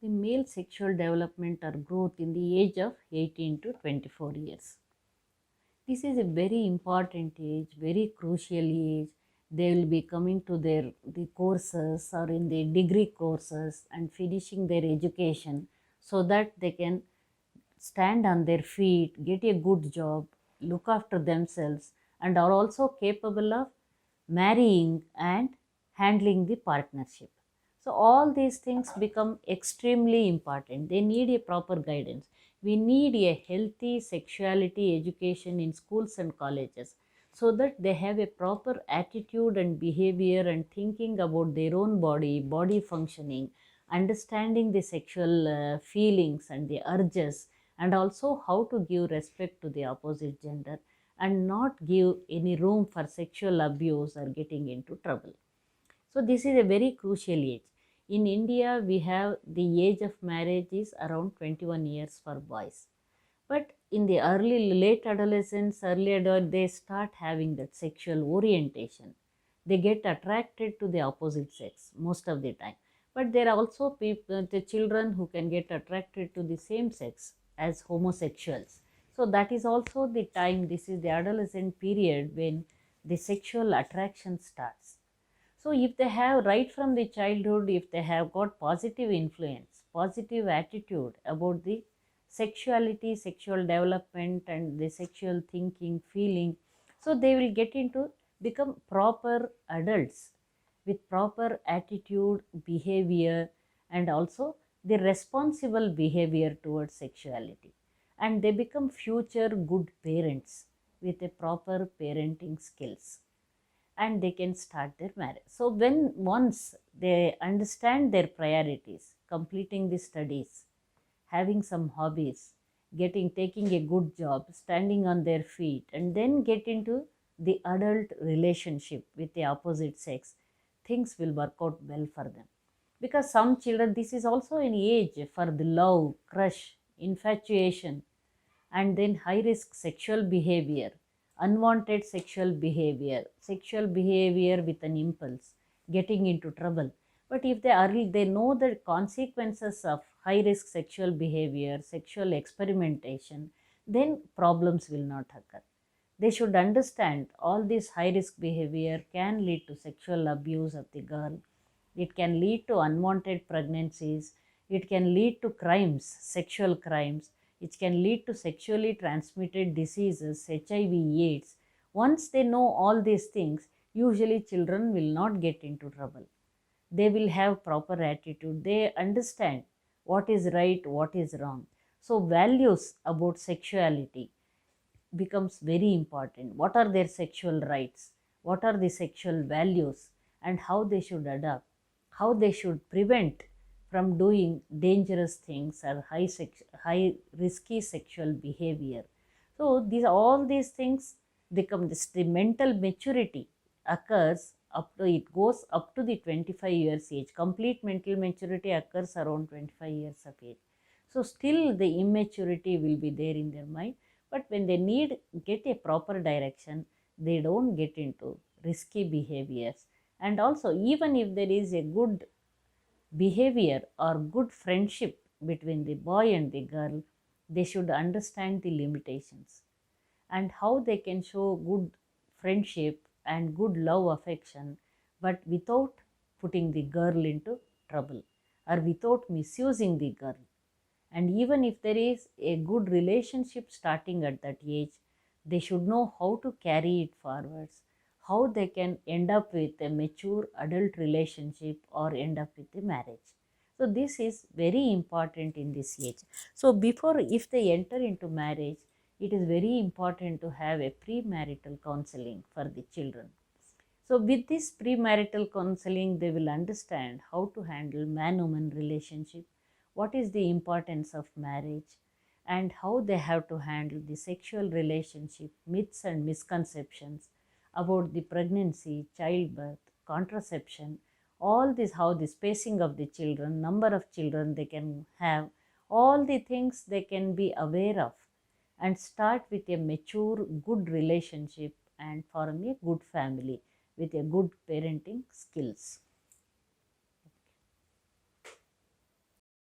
the male sexual development or growth in the age of 18 to 24 years. This is a very important age, very crucial age. They will be coming to the courses or in the degree courses and finishing their education so that they can stand on their feet, get a good job, look after themselves, and are also capable of marrying and handling the partnership. So, all these things become extremely important. They need a proper guidance. We need a healthy sexuality education in schools and colleges so that they have a proper attitude and behavior and thinking about their own body functioning, understanding the sexual feelings and the urges, and also how to give respect to the opposite gender and not give any room for sexual abuse or getting into trouble. So this is a very crucial age. In India, we have the age of marriage is around 21 years for boys. But in the late adolescence, early adult, they start having that sexual orientation. They get attracted to the opposite sex most of the time. But there are also people, the children who can get attracted to the same sex as homosexuals. So that is also the time, this is the adolescent period when the sexual attraction starts. So if they have right from the childhood, if they have got positive influence, positive attitude about the sexuality, sexual development and the sexual thinking, feeling, so they will get into become proper adults with proper attitude, behavior, and also the responsible behavior towards sexuality. And they become future good parents with a proper parenting skills, and they can start their marriage. So when once they understand their priorities, completing the studies, having some hobbies, taking a good job, standing on their feet, and then get into the adult relationship with the opposite sex, things will work out well for them. Because some children, this is also an age for the love, crush, infatuation, and then high risk sexual behavior, unwanted sexual behavior with an impulse, getting into trouble. But if they know the consequences of high risk sexual behavior, sexual experimentation, then problems will not occur. They should understand all this high risk behavior can lead to sexual abuse of the girl. It can lead to unwanted pregnancies. It can lead to crimes, sexual crimes. It can lead to sexually transmitted diseases, HIV, AIDS. Once they know all these things, usually children will not get into trouble. They will have proper attitude. They understand what is right, what is wrong. So, values about sexuality becomes very important. What are their sexual rights? What are the sexual values? And how they should adapt? How they should prevent from doing dangerous things or high risky sexual behavior. So all these things become this, the mental maturity occurs up to, it goes up to the 25 years age. Complete mental maturity occurs around 25 years of age. So still the immaturity will be there in their mind, but when they get a proper direction, they don't get into risky behaviors. And also, even if there is a good behavior or good friendship between the boy and the girl, they should understand the limitations and how they can show good friendship and good love affection, but without putting the girl into trouble or without misusing the girl. And even if there is a good relationship starting at that age, they should know how to carry it forwards, how they can end up with a mature adult relationship or end up with a marriage. So this is very important in this age. So before, if they enter into marriage, it is very important to have a premarital counseling for the children. So with this premarital counseling, they will understand how to handle man-woman relationship, what is the importance of marriage, and how they have to handle the sexual relationship, myths and misconceptions about the pregnancy, childbirth, contraception, all this, how the spacing of the children, number of children they can have, all the things they can be aware of and start with a mature, good relationship and form a good family with a good parenting skills.